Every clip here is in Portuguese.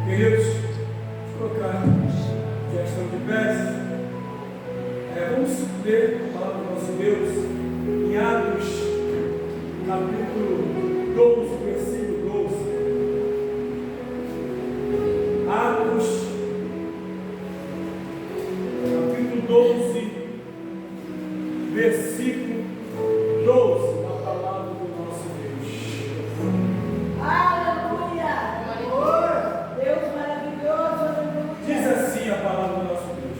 Queridos, colocar gestão de pés. Vamos ler a palavra do nosso Deus em Atos, capítulo 12, versículo 12. Atos, capítulo 12, versículo 12, a palavra do nosso Deus. Aleluia! Deus maravilhoso, aleluia! Diz assim a palavra do nosso Deus.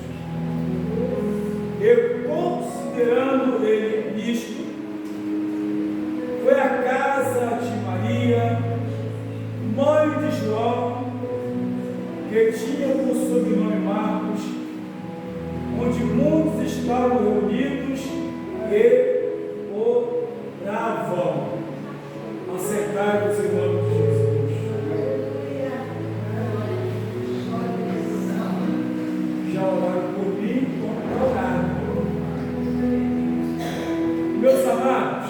Eu, considerando ele isto, foi à casa de Maria, mãe de João, que tinha por sobrenome Marcos, onde muitos estavam reunidos e oravam. Acertai-vos em nome de Jesus. Já oraram por mim, como oraram. Meus amados,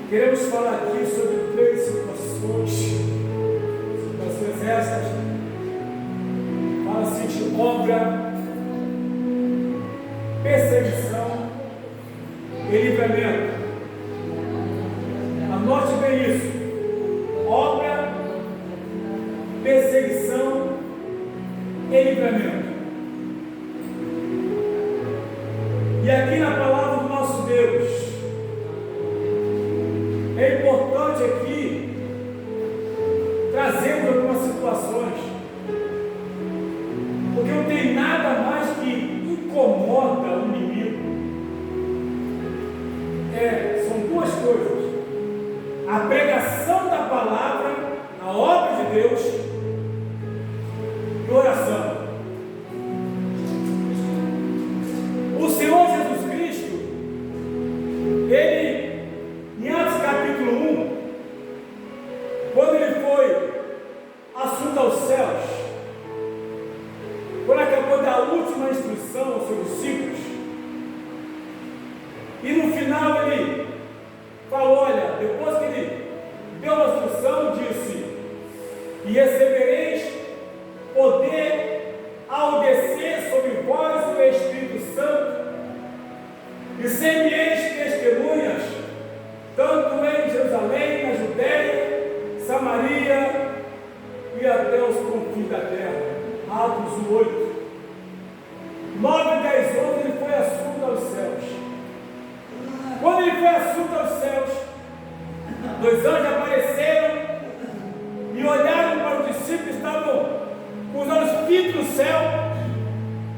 queremos falar aqui sobre 3 situações essas. Fala-se de obra, perseguição e livramento. Anote bem isso: obra, perseguição e livramento. E aqui na palavra do nosso Deus, é importante aqui trazemos algumas situações, porque não tem nada mais que incomoda o inimigo. São 2 coisas: a pregação da palavra, a obra de Deus, e oração. O Senhor Jesus Cristo, ele, em Atos capítulo 1, quando ele foi assunto aos céus, quando acabou de dar a última instrução aos seus discípulos, e no final ele falou, olha, depois que ele deu a instrução, disse: e recebereis poder ao descer sobre vós o Espírito Santo, e ser-me-eis testemunhas, tanto em Jerusalém, na Judéia, Samaria e até os confins da terra. Atos 8, 9, 10, 11, ele foi assunto aos céus. Quando ele foi assunto aos céus, 2 anjos apareceram e olharam para os discípulos que estavam com os olhos fitos no céu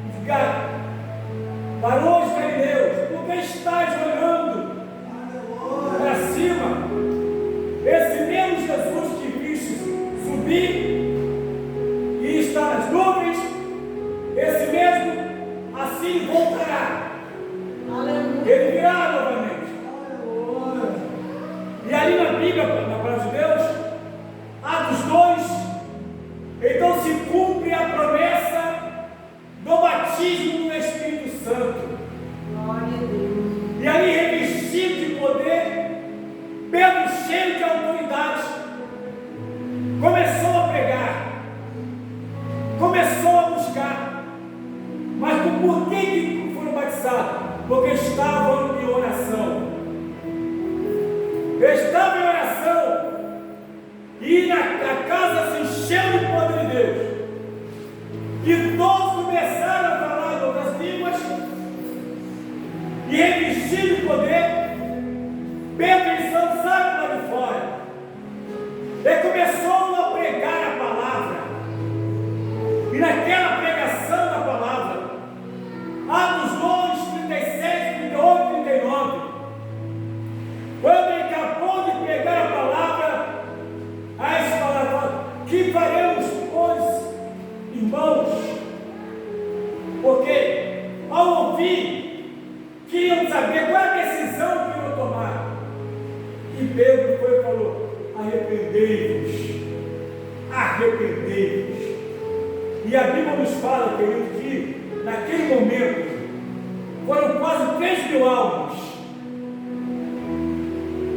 e ficaram: varões galileus, por que estáis olhando para cima? Esse mesmo Jesus que viste subir e está nas nuvens, esse mesmo assim voltará. Ele virá novamente. E ali na Bíblia, na palavra de Deus, Atos 2, então se cumpre a promessa do batismo do Espírito Santo. E ali, revestido de poder, Pedro, cheio de autoridade, começou a pregar, começou a buscar. Mas por que foram batizados? Porque estavam em oração. Estavam em oração, e a casa se encheu do poder de Deus, e todos começaram a falar em outras línguas, e revestido de poder, Pedro e São saíram lá de fora, e começou a pregar a palavra, e naquela pregação da palavra, Atos 2, 37, 38, 39, quando ele acabou de pregar a palavra, aí se falava: que faremos, pois, irmãos? Porque ao ouvir, queriam saber qual é a decisão que iam tomar. E Pedro foi e falou: arrependei-vos, arrependei-vos. E a Bíblia nos fala, querido, que naquele momento foram quase 3.000 almas.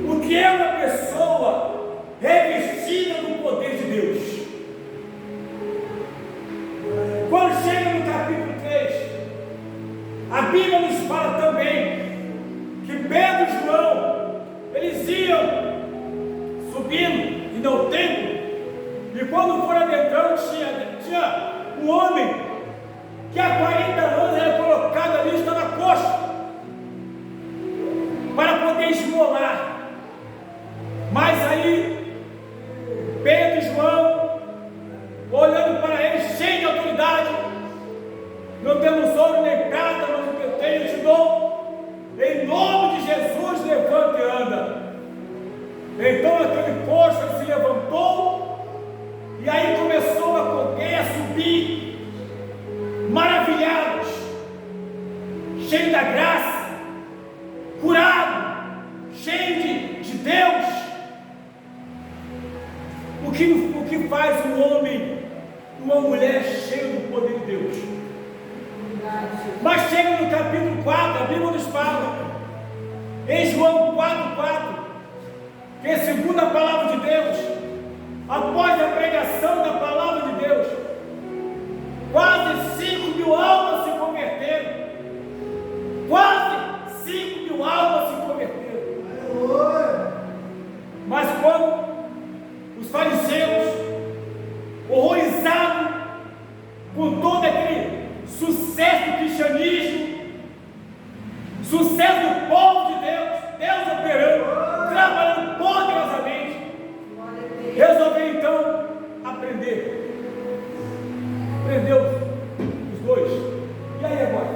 O que é uma pessoa revestida do poder de Deus? Bíblia nos fala também que Pedro e João, eles iam subindo e ao templo, e quando foram adentrando, tinha um homem que há 40 anos era colocado ali, estava coxo, para poder esmolar. Mas aí, Pedro e João, olhando para ele, cheio de autoridade: não temos ouro nem prata, mas o que eu tenho eu te dou. Em nome de Jesus, levanta e anda. Então aquele coxo se levantou, e aí começou a correr, a subir, maravilhados, cheio da graça, curado, cheio de Deus. O que faz um homem, uma mulher cheio do poder de Deus? Mas chega no capítulo 4, a Bíblia nos fala, em João 4,4, que segundo a palavra de Deus, após a pregação da palavra de Deus, quase 5.000 almas se converteram. Quase 5.000 almas se converteram. Mas quando os fariseus, horrorizados com todo aquele sucesso do cristianismo, sucesso do povo de Deus, Deus operando, trabalhando poderosamente, resolveu então aprender. Prendeu os dois. E aí agora?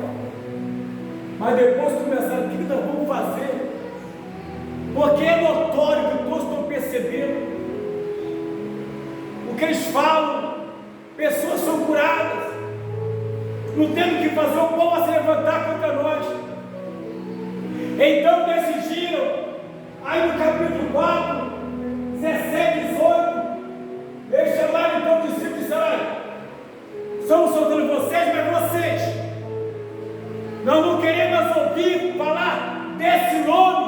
Mas depois começaram: o que nós vamos fazer? Porque é notório que todos estão percebendo o que eles falam. Pessoas são curadas, não temos que fazer, o povo a se levantar contra nós. Então decidiram, aí no capítulo 4, 17, 18, eles chamaram então os discípulos e disseram: olha, estamos soltando vocês, mas vocês, nós não queremos ouvir falar desse nome,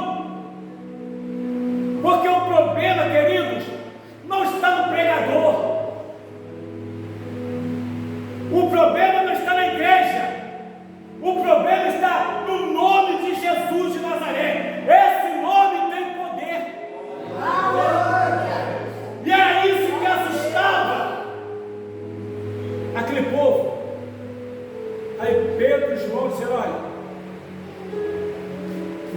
porque o problema, queridos, não está no pregador, o problema não está na igreja, o problema está no nome de Jesus de Nazaré. Esse nome tem poder. E era isso que assustava aquele povo. Aí Pedro e João disseram: olha,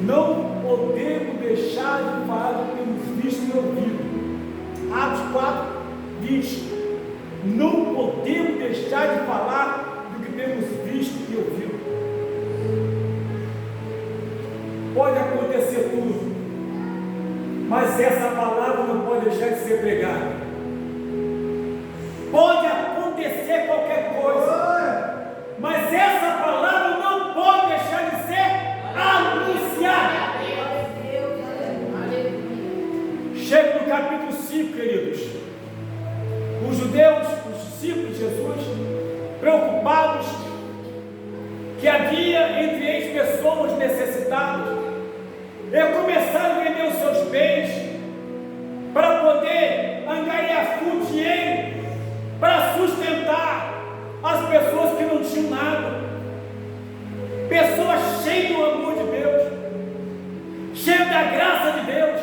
não podemos deixar de falar do que temos visto e ouvido. Atos 4 diz: não podemos deixar de falar do que temos visto e ouvido. Pode acontecer tudo, mas essa palavra não pode deixar de ser pregada. Pode acontecer qualquer coisa, mas essa palavra não pode deixar de ser anunciada. Chega no capítulo 5, queridos. Os judeus, os discípulos de Jesus, preocupados que havia entre eles pessoas necessitadas, e começaram a vender os seus bens para poder angariar dinheiro para sustentar as pessoas que não tinham nada. Pessoas cheias do amor de Deus, cheias da graça de Deus,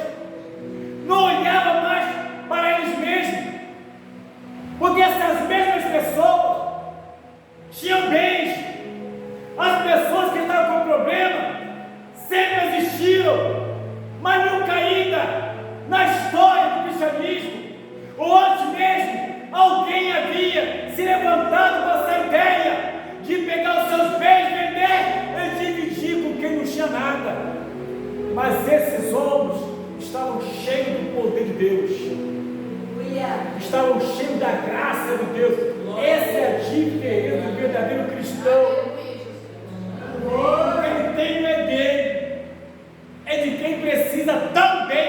não olhavam mais para eles mesmos, porque essas mesmas pessoas tinham bens. As pessoas que estavam com problema sempre existiram, mas nunca ainda na história do cristianismo, ou antes mesmo, alguém havia se levantado com essa ideia de pegar os seus bens, vender e dividir com quem não tinha nada. Mas esses homens estavam cheios do poder de Deus, estavam cheios da graça de Deus. Essa é a diferença do verdadeiro cristão. O que ele tem não é dele, é de quem precisa também.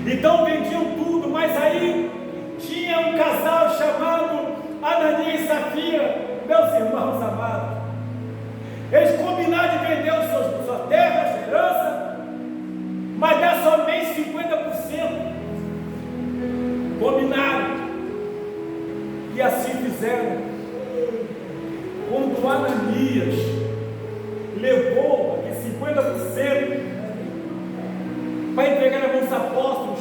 Então vendiam tudo, mas aí tinha um casal chamado Ananias e Safira, meus irmãos amados. Eles combinaram de vender sua terra, sua herança, mas dar somente 50%. Combinaram, e assim fizeram. Quando Ananias os apóstolos,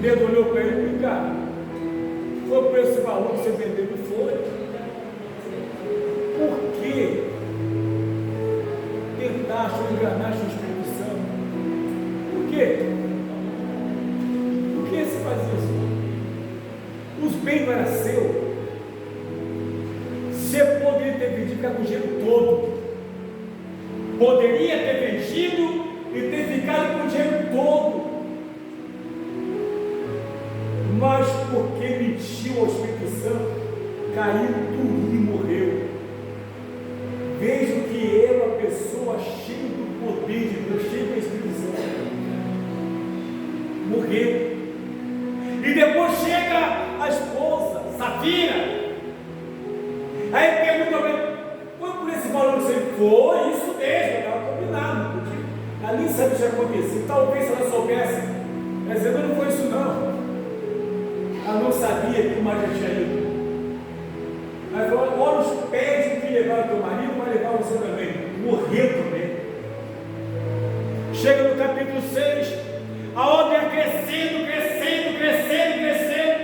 Pedro olhou para ele e cara, foi por esse valor que você vendeu? Não foi. Por que tentaste ou enganaste o Espírito Santo? Por quê? Por que você faz isso? Os bens não eram seus. Você poderia ter vendido e ficar com o dinheiro todo. Poderia ter vendido e ter ficado com o dinheiro todo. Mas porque mentiu ao Espírito Santo, caiu tudo e morreu. Vejo que era uma pessoa cheia do poder de Deus, cheia do Espírito Santo. Morreu. E depois chega a esposa, Safira. Aí pergunta para ele, foi por esse valor que você foi? Isso mesmo, estava combinado. Ela nem sabe o que aconteceu. Talvez se ela soubesse, ela dizendo, não foi isso não. Ela não sabia que o marido já tinha ido. Mas falou, olha os pés que levaram teu marido, vai levar você também. Morreu também. Chega no capítulo 6, a ordem é crescendo, crescendo, crescendo, crescendo.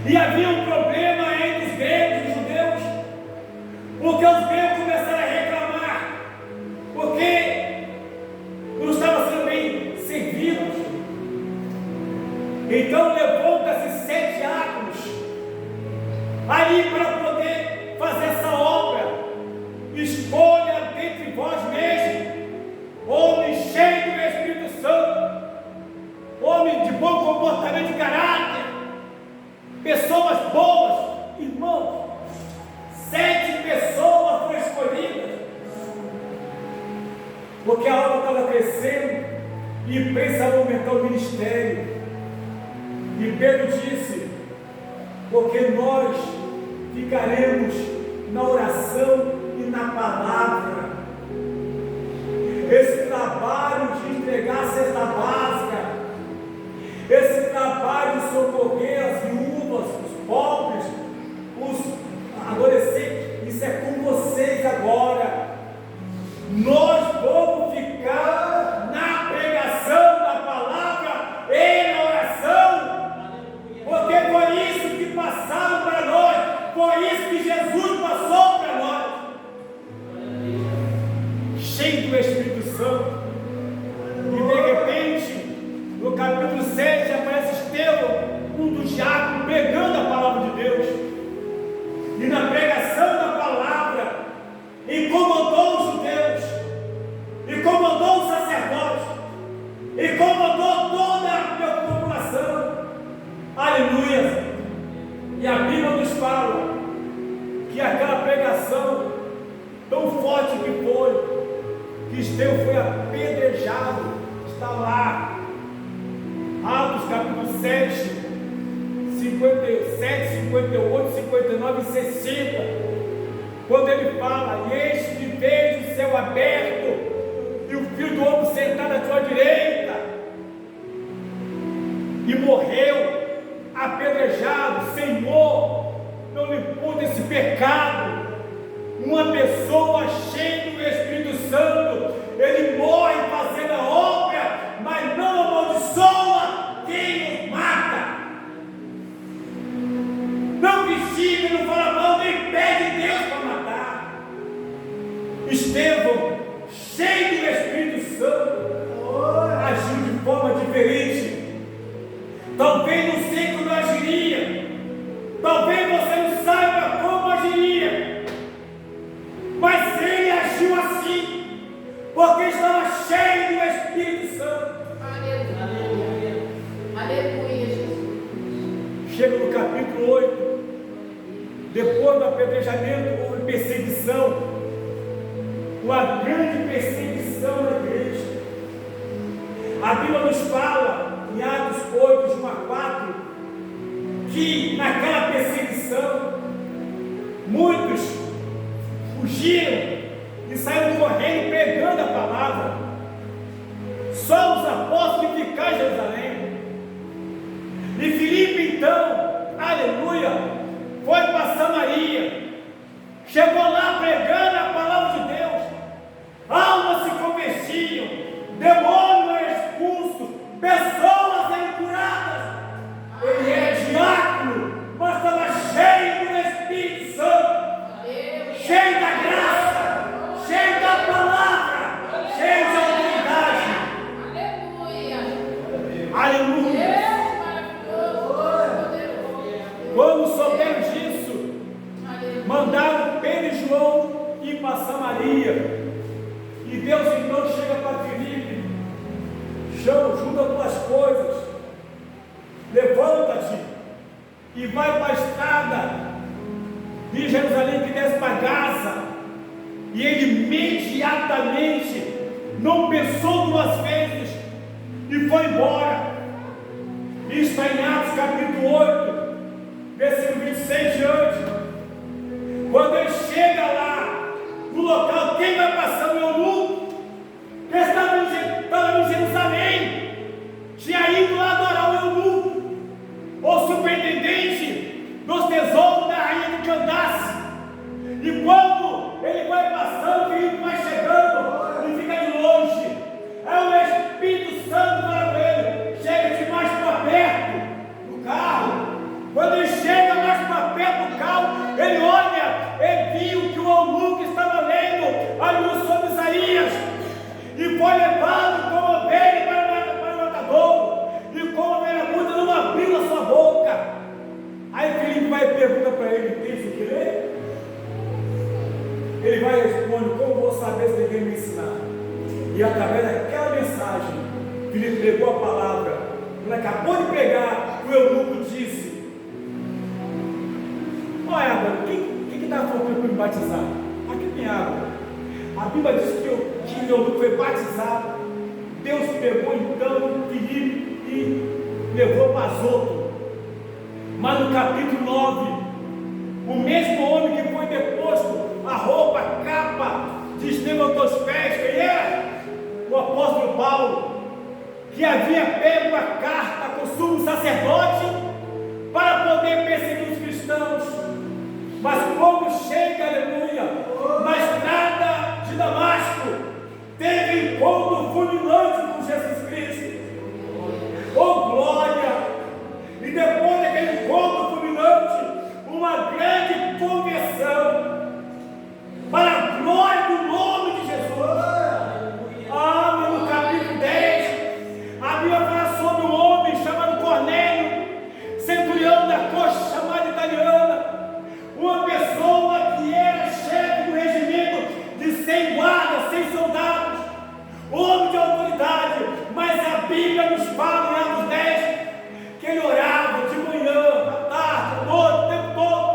E havia um problema entre os gregos e os judeus, porque os gregos começaram a reclamar, porque não estavam sendo bem servidos. Então levanta-se 7 diáconos ali para poder fazer essa obra. Escolha dentre vós mesmos homens cheios do Espírito Santo, homens de bom comportamento e caráter, pessoas boas. Irmãos, 7 pessoas foram escolhidas, porque a obra estava crescendo e precisava aumentar o ministério. E Pedro disse, porque nós ficaremos na oração e na palavra. Esse trabalho de entregar a cesta básica, esse trabalho de socorrer as viúvas, os pobres, os adolescentes, isso é com vocês agora. Nós vamos ficar na pregação da palavra e na oração, porque foi isso que passaram para nós, foi isso que Jesus passou para nós. Cheio do Espírito Santo. E de repente, no capítulo 7, aparece Estevão, um dos diáconos, pregando a palavra de Deus. E na pregação da palavra, incomodou os judeus, incomodou os sacerdotes, incomodou toda a população. Aleluia! E a Bíblia nos fala que aquela pregação tão forte que foi, que Estevão foi apedrejado, está lá, Atos capítulo 7, 57, 58, 59 e 60, quando ele fala, e eis que vejo o céu aberto, e o Filho do Homem sentado à tua direita, e morreu, apedrejado. Senhor, não me imputa esse pecado. Uma pessoa cheia do Espírito Santo, ele morre fazendo a obra, mas não amaldiçoa quem o mata. Não vigia, não fala mal, nem pede Deus para matar. Estevão, cheio do Espírito Santo, agiu de forma diferente. Talvez não sei como agiria, talvez você não saiba como agiria, mas ele agiu assim, porque estava cheio do Espírito Santo. Aleluia. Aleluia, Jesus. Chega no capítulo 8, depois do apedrejamento, houve perseguição, uma grande perseguição na igreja. A Bíblia nos fala, em Atos 8, de 1 a 4, que naquela perseguição, muitos fugiram e saíram correndo pregando a palavra. Só os apóstolos que ficaram em Jerusalém. E Filipe então, aleluia, foi para Samaria, chegou lá pregando a palavra de Deus, almas se convertiam, demônios expulsos, e vai para a estrada de Jerusalém que desce para Gaza, e ele imediatamente não pensou duas vezes e foi embora. Isso está em Atos capítulo 8, versículo 26 diante. Quando ele chega lá no local, quem vai passando? O eunuco, que estava em Jerusalém, tinha ido lá adorar o eunuco, o superintendente dos tesouros da rainha de Candace. E quando ele vai passando, o Filipe vai chegando e fica de longe. Aí o Espírito Santo fala para ele: chega de mais para perto do carro. Quando ele chega mais para perto do carro, ele olha, ele viu que o eunuco estava lendo a luz sobre Isaías, e foi levado como ovelha para o matador, e como ovelha muda não abriu a sua boca. Aí Filipe vai e pergunta para ele: tem isso que ler? Ele vai e responde: como vou saber se ninguém me ensinar? E através daquela mensagem, Filipe pregou a palavra. Quando acabou de pregar, o eunuco disse: olha, água, quem está faltando para me batizar? Aqui tem água. A Bíblia diz que o eunuco foi batizado. Deus pegou então Filipe e levou para Azoto. Mas no capítulo 9, o mesmo homem que foi deposto a roupa, a capa de Estevão dos pés, quem era? O apóstolo Paulo, que havia pego a carta com o sumo sacerdote para poder perseguir os cristãos. Mas como chega, aleluia, na estrada de Damasco, teve encontro fulminante com Jesus Cristo. Oh glória! E depois daquele encontro fulminante, uma grande conversão para a glória do nome de Jesus. Ah, no capítulo 10, a Bíblia fala sobre um homem chamado Cornélio, centurião da corte chamada italiana, uma pessoa que era chefe do regimento de 100 guardas, 100 soldados, homem de autoridade. Mas a Bíblia nos fala em Atos 10 que ele orava de manhã, à tarde, à noite, o tempo todo.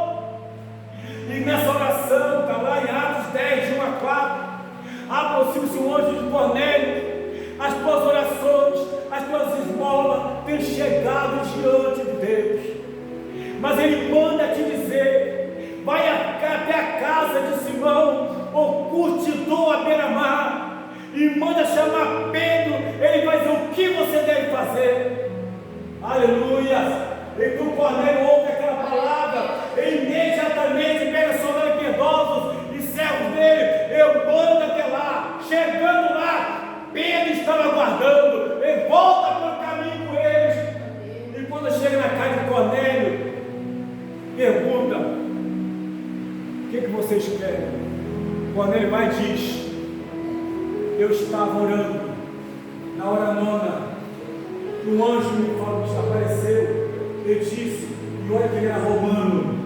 E nessa oração, está lá em Atos 10, de 1 a 4, aproxima-se um anjo de Cornélio. As tuas orações, as tuas esmolas têm chegado diante de Deus. Mas ele manda te dizer: vai até a casa de Simão, oculto à beira-mar, e manda chamar Pedro. Ele vai dizer o que você deve fazer. Aleluia! Então Cornélio ouve aquela palavra, e imediatamente pega soldados piedosos e servos dele, eu mando até lá. Chegando lá, Pedro estava aguardando, ele volta para o caminho com eles. E quando chega na casa de Cornélio, pergunta: o que vocês querem? Cornélio vai e diz: eu estava orando na hora nona, um anjo me apareceu. Ele disse, e olha que ele era romano,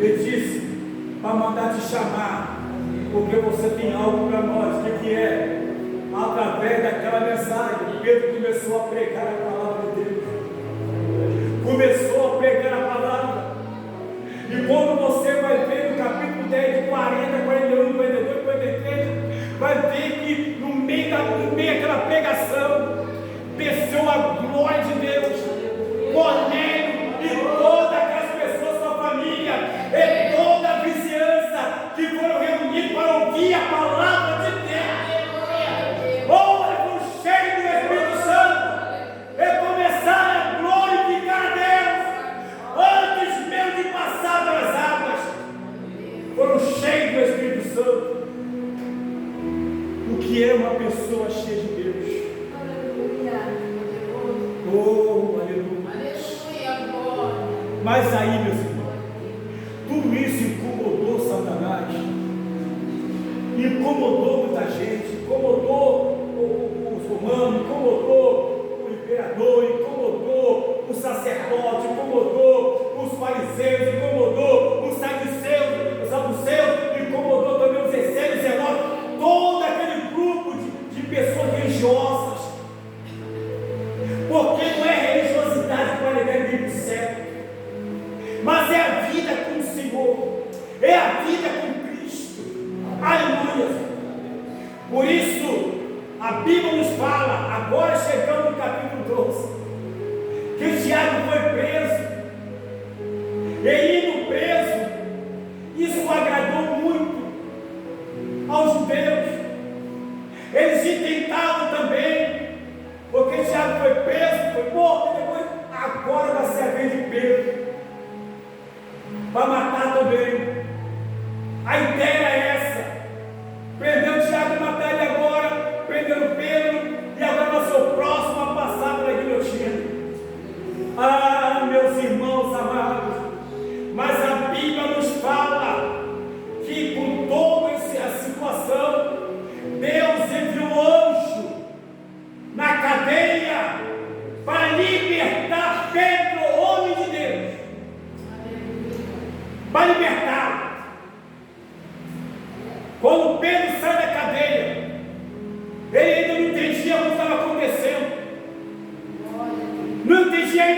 ele disse para mandar te chamar, porque você tem algo para nós. O que é? Através daquela mensagem, Pedro começou a pregar a palavra de Deus, começou a pregar a palavra. E quando você vai ver no capítulo 10, de 40, 41, 42, 43, vai ver que no meio daquela pregação desceu a glória de Deus. Cornélio e todas aquelas pessoas, sua família e toda a vizinhança que foram reunidos para ouvir a palavra de Deus. Ora, com cheio do Espírito Santo, e começaram a glorificar a Deus antes mesmo de passar pelas águas. Foram cheios do Espírito Santo. O que é uma pessoa cheia de Deus? Oh, aleluia. Mas aí, meus irmãos, tudo isso incomodou Satanás, incomodou muita gente, incomodou os romanos, incomodou o imperador, incomodou o sacerdote, incomodou os fariseus, incomodou os saduceus, incomodou também os essênios, zelotes, todo aquele grupo de pessoas religiosas. Porque não é religiosidade para negar o céu.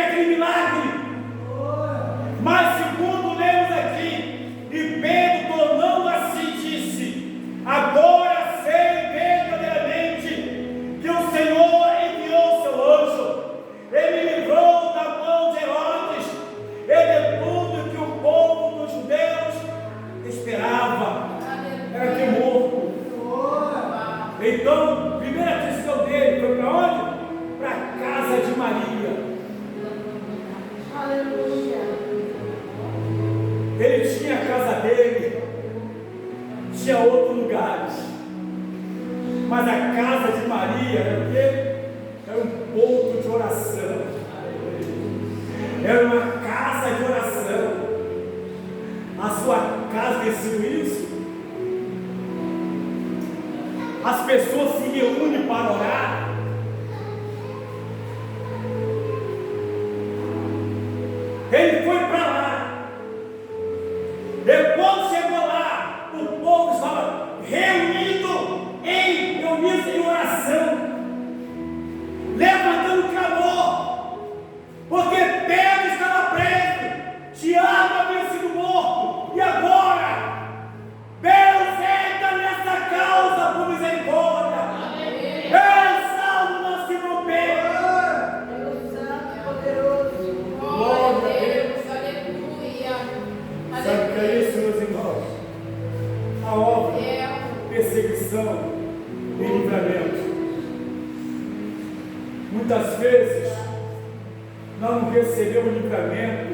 teve aquele milagre. Mas segundo lemos aqui, e Pedro, tornando assim, disse: agora sei verdadeiramente que o Senhor enviou seu anjo, ele me livrou da mão de Herodes e de tudo que o povo dos judeus esperava. Era que morto. Então, a primeira decisão dele foi para onde? Para a casa de Maria. Aleluia. Ele tinha a casa dele, tinha outros lugares, mas a casa de Maria era o quê? Era um ponto de oração, era uma casa de oração. A sua casa tem sido isso? As pessoas se reúnem para orar. Ele foi para lá. Depois chegou lá, o povo estava reunido em oração, levantando clamor, porque Pedro estava preso, Tiago havia sido morto, e agora Deus entra nessa causa por misericórdia. Deus salva o nosso irmão Pedro. Deus Santo e poderoso. Glória a Deus, aleluia. Sabe o que é isso, meus irmãos? A obra, perseguição e livramento. Muitas vezes não recebemos livramento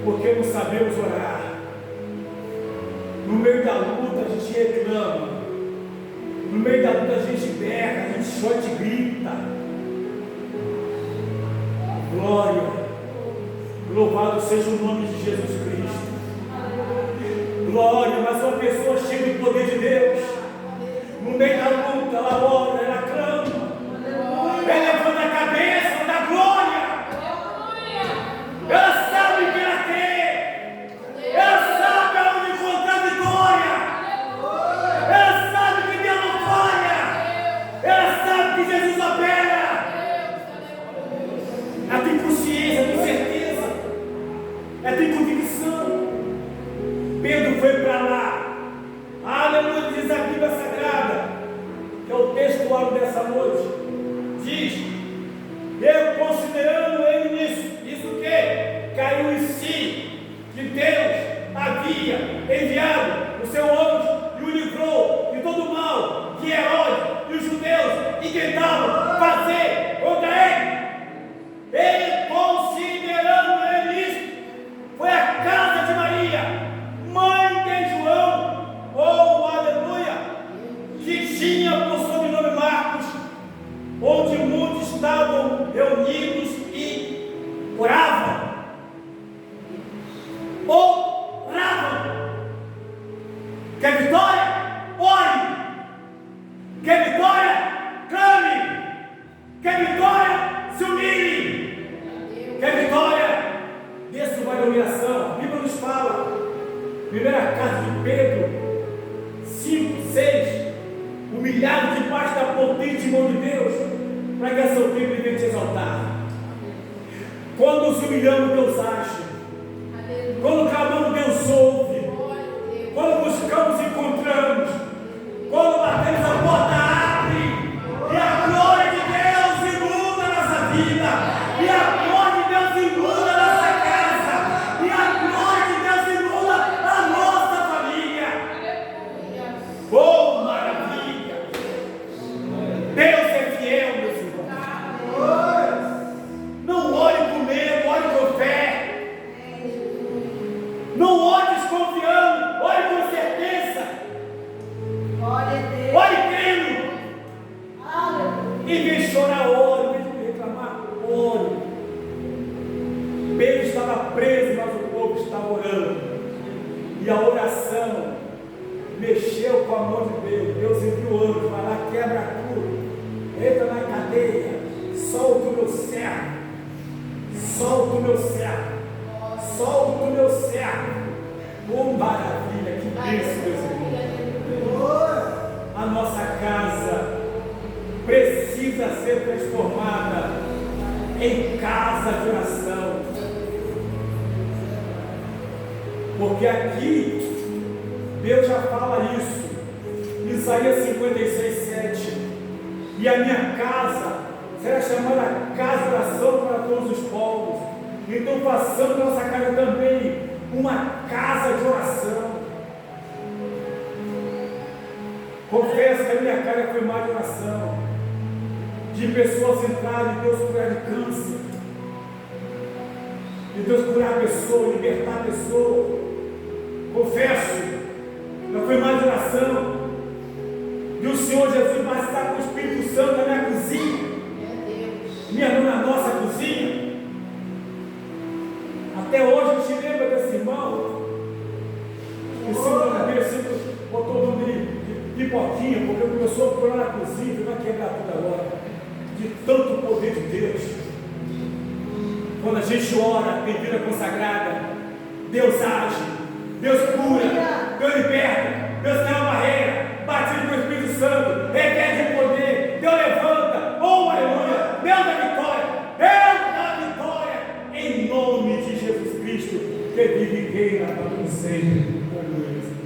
porque não sabemos orar. No meio da luta a gente reclama, no meio da luta a gente berra, a gente chora e grita. Glória, louvado seja o nome de Jesus Cristo. Glória, mas uma pessoa cheia do poder de Deus, no meio da luta, ela ora, ela clama, ela levanta a cabeça, ela dá glória, ela sabe que ela crê, ela sabe aonde encontrar vitória, ela sabe que Deus não falha, ela sabe que Jesus opera, ela tem consciência, tem certeza, ela tem convicção. Pedro foi para lá, aleluia, diz a Bíblia Sagrada, que é o textuário dessa noite, diz: eu considerando ele nisso, isso que caiu em si, que Deus havia enviado o seu anjo e o livrou de todo o mal que Herodes e os judeus intentavam fazer contra ele. Ele, considerando ele nisso, foi à casa de Maria, mãe de João, ou aleluia, que tinha por sobrenome Marcos, onde muitos estavam reunidos e oravam. Quer vitória? Ore. Quer vitória? Clame. Quer vitória? Se humilhe. Quer vitória? Desça uma iluminação. A Bíblia nos fala, primeira carta de Pedro 5, 6, humilhado debaixo da potente mão de Deus, para que a seu tempo ele venha te exaltar. Quando nos humilhamos, Deus age. Quando clamamos, Deus ouve. Quando buscamos, encontramos. Quando batemos, a porta abre. E a glória de Deus inunda a nossa vida. E a glória de Deus inunda a nossa casa. E a glória de Deus inunda a nossa família. Oh, maravilha! Deus é fiel, meus irmãos. Não olhe com medo, olhe com fé. Não olhe desconfiando, olhe com certeza. Olhe crendo. Em vez de chorar, ore. Em vez de reclamar, ore. Pedro estava preso, mas o povo estava orando. E a oração mexeu com a mão de Deus. Deus enviou o anjo, vai lá, quebra tudo. Entra na cadeia. Solta o meu servo. Solta o meu servo. Solta o meu servo. Oh, maravilha, que bênção, meus irmãos. A nossa casa precisa ser transformada em casa de oração. Porque aqui Deus já fala isso, Isaías 56, 7. E a minha casa será chamada casa de oração para todos os povos. Então façamos da nossa casa também uma casa de oração. Confesso que a minha casa foi mais de oração, de pessoas entrarem, de Deus curar de câncer, de Deus curar a pessoa, libertar a pessoa. Confesso, não foi mais de oração, de o Senhor Jesus batizar com o Espírito Santo na minha cozinha, na nossa cozinha. Até hoje a gente lembra desse irmão, que o Senhor Deus sempre botou o nome de pipoquinha, porque começou a pular na cozinha e vai quebrar tudo agora, de tanto poder de Deus. Quando a gente ora, tem vida consagrada, Deus age, Deus cura, Deus liberta, Deus tem uma barreira, batido com o Espírito Santo, requer poder, Deus levanta, oh aleluia, Deus dá vitória, em nome de Jesus Cristo, que vive e reina para sempre, aleluia.